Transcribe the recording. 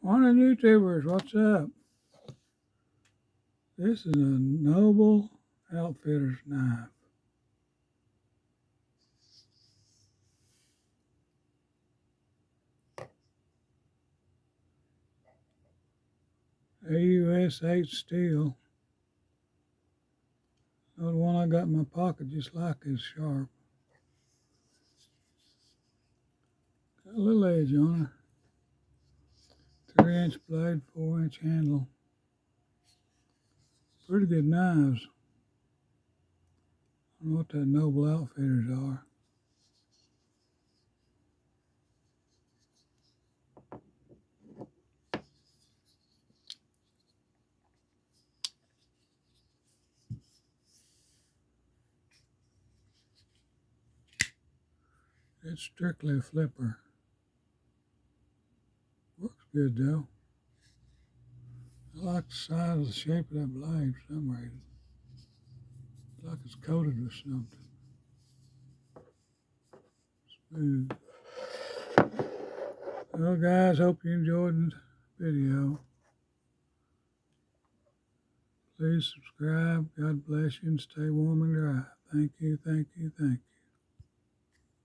Morning, YouTubers. What's up? This is a Noble Outfitters knife. Aus8 steel. The one I got in my pocket just like is sharp. Got a little edge on it. 3-inch blade, 4-inch handle. Pretty good knives. I don't know what that Noble Outfitters are. It's strictly a flipper. Works good though. I like the size of the shape of that blade for some reason. It's like it's coated with something. Smooth. Well, guys, hope you enjoyed the video. Please subscribe. God bless you and stay warm and dry. Thank you, thank you, thank you.